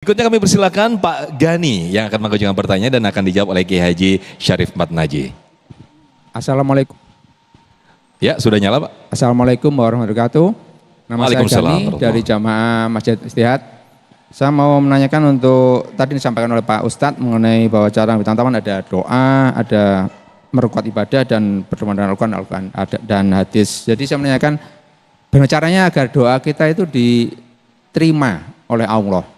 Berikutnya kami persilakan Pak Gani yang akan mengajukan pertanyaan dan akan dijawab oleh Kiai Haji Syarif Matnaji. Assalamualaikum. Ya, sudah nyala Pak. Assalamualaikum warahmatullahi wabarakatuh. Nama saya Gani dari Jamaah Masjid Istihad. Saya mau menanyakan untuk tadi disampaikan oleh Pak Ustadz mengenai bahwa cara bertanggung ada doa, ada meruqat ibadah dan berteman dengan Al-Quran dan hadis. Jadi saya menanyakan bagaimana caranya agar doa kita itu diterima oleh Allah.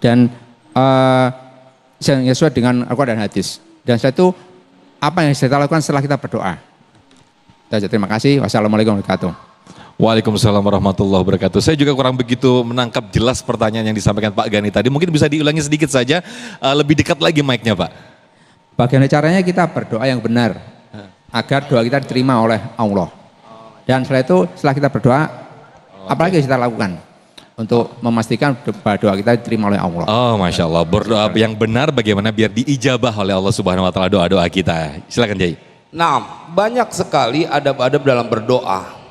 Dan sesuai dengan Al-Quran dan hadis. Dan setelah itu apa yang kita lakukan setelah kita berdoa? Terima kasih. Wassalamualaikum warahmatullahi wabarakatuh. Waalaikumsalam warahmatullahi wabarakatuh. Saya juga kurang begitu menangkap jelas pertanyaan yang disampaikan Pak Gani tadi. Mungkin bisa diulangi sedikit saja, lebih dekat lagi mic-nya Pak. Bagaimana caranya kita berdoa yang benar agar doa kita diterima oleh Allah. Dan setelah kita berdoa, apalagi yang kita lakukan untuk memastikan doa kita diterima oleh Allah. Oh, Masya Allah. Berdoa yang benar bagaimana biar diijabah oleh Allah Subhanahu Wa Taala doa-doa kita. Silakan Jai. Nah, banyak sekali adab-adab dalam berdoa.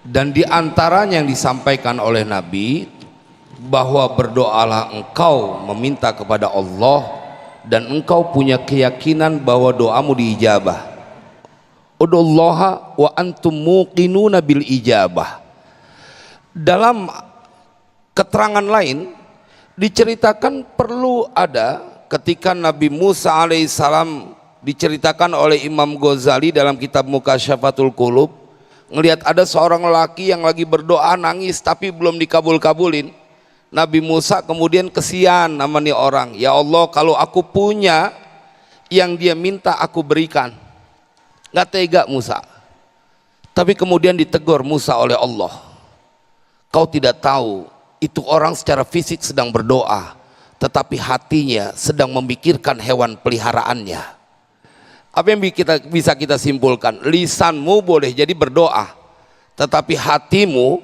Dan di antaranya yang disampaikan oleh Nabi bahwa berdoalah engkau meminta kepada Allah dan engkau punya keyakinan bahwa doamu diijabah. Udullaha wa antum muqinuna bil ijabah. Dalam keterangan lain diceritakan perlu ada ketika Nabi Musa alaihissalam diceritakan oleh Imam Ghazali dalam kitab Mukasyafatul Qulub, ngelihat ada seorang lelaki yang lagi berdoa nangis tapi belum dikabul-kabulin. Nabi Musa kemudian kesian sama nih orang, ya Allah kalau aku punya yang dia minta aku berikan. Nggak tega Musa, tapi kemudian ditegur Musa oleh Allah, kau tidak tahu itu orang secara fisik sedang berdoa tetapi hatinya sedang memikirkan hewan peliharaannya. Apa yang bisa kita simpulkan? Lisanmu boleh jadi berdoa tetapi hatimu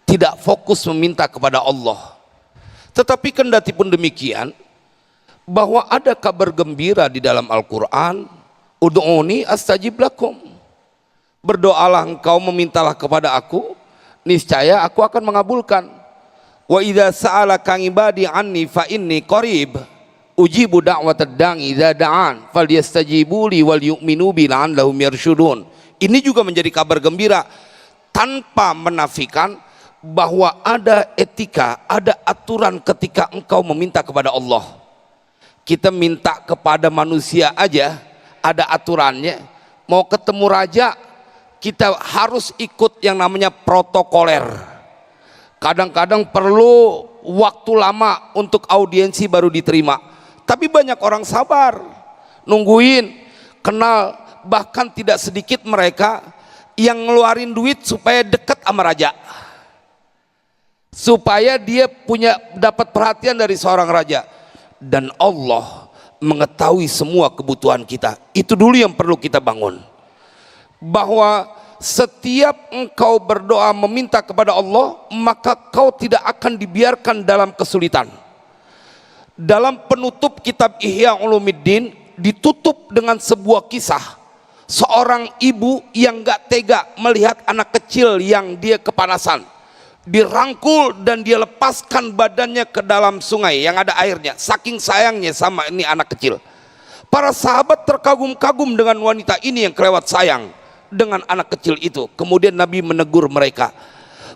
tidak fokus meminta kepada Allah. Tetapi kendati pun demikian, bahwa ada kabar gembira di dalam Al-Quran, ud'uni astajib lakum, berdoalah engkau, memintalah kepada aku, niscaya aku akan mengabulkan. Wa idza sa'alaka ibadi anni fa inni qarib ujibu da'watad da'i idza da'an falyastajibu li wal yu'minu bi la'allahum yarshudun. Ini juga menjadi kabar gembira tanpa menafikan bahwa ada etika, ada aturan ketika engkau meminta kepada Allah. Kita minta kepada manusia aja ada aturannya. Mau ketemu raja kita harus ikut yang namanya protokoler. Kadang-kadang perlu waktu lama untuk audiensi baru diterima. Tapi banyak orang sabar, nungguin, kenal, bahkan tidak sedikit mereka yang ngeluarin duit supaya dekat sama raja. Supaya dia dapat perhatian dari seorang raja. Dan Allah mengetahui semua kebutuhan kita. Itu dulu yang perlu kita bangun. Bahwa setiap engkau berdoa meminta kepada Allah, maka kau tidak akan dibiarkan dalam kesulitan. Dalam penutup kitab Ihya Ulumuddin ditutup dengan sebuah kisah seorang ibu yang gak tega melihat anak kecil yang dia kepanasan, dirangkul dan dia lepaskan badannya ke dalam sungai yang ada airnya, saking sayangnya sama ini anak kecil. Para sahabat terkagum-kagum dengan wanita ini yang kelewat sayang dengan anak kecil itu. Kemudian Nabi menegur mereka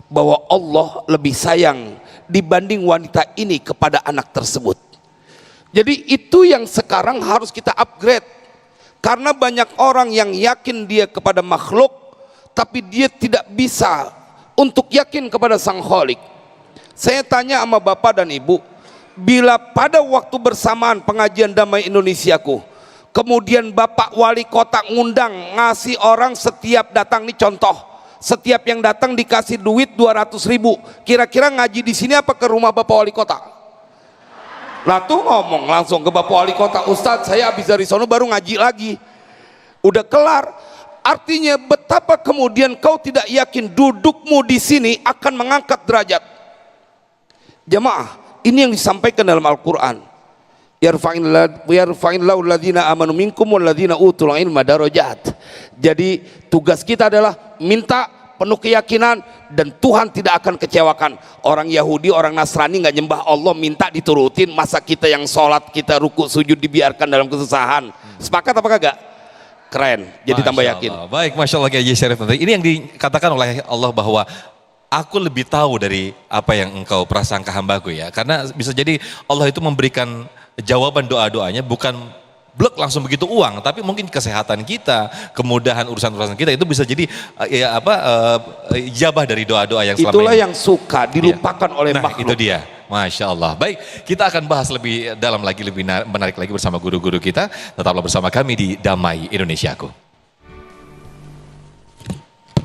bahwa Allah lebih sayang dibanding wanita ini kepada anak tersebut. Jadi itu yang sekarang harus kita upgrade, karena banyak orang yang yakin dia kepada makhluk tapi dia tidak bisa untuk yakin kepada Sang Khalik. Saya tanya sama bapak dan ibu, bila pada waktu bersamaan pengajian Damai Indonesiaku, kemudian bapak wali kota ngundang ngasih orang setiap datang, nih contoh, setiap yang datang dikasih duit 200.000, kira-kira ngaji di sini apa ke rumah bapak wali kota? Lah tuh ngomong langsung ke bapak wali kota, Ustadz saya habis dari sono baru ngaji lagi, udah kelar. Artinya betapa kemudian kau tidak yakin dudukmu di sini akan mengangkat derajat. Jemaah, ini yang disampaikan dalam Al-Quran. Yarfa'illahu alladhina amanu minkum walladhina utul ilma darajat. Jadi tugas kita adalah minta penuh keyakinan, dan Tuhan tidak akan kecewakan. Orang Yahudi, orang Nasrani nggak nyembah Allah minta diturutin, masa kita yang sholat, kita ruku sujud dibiarkan dalam kesusahan? Sepakat apa kagak? Keren, jadi tambah yakin. Baik, Masya Allah Kiai Syarif. Ini yang dikatakan oleh Allah bahwa aku lebih tahu dari apa yang engkau prasangka hambaku ya. Karena bisa jadi Allah itu memberikan jawaban doa-doanya bukan blok langsung begitu uang, tapi mungkin kesehatan kita, kemudahan urusan-urusan kita itu bisa jadi ijabah dari doa-doa yang selama Itulah ini. yang suka dilupakan oleh makhluk. Itu dia, Masya Allah. Baik, kita akan bahas lebih dalam lagi, lebih menarik lagi bersama guru-guru kita. Tetaplah bersama kami di Damai Indonesiaku.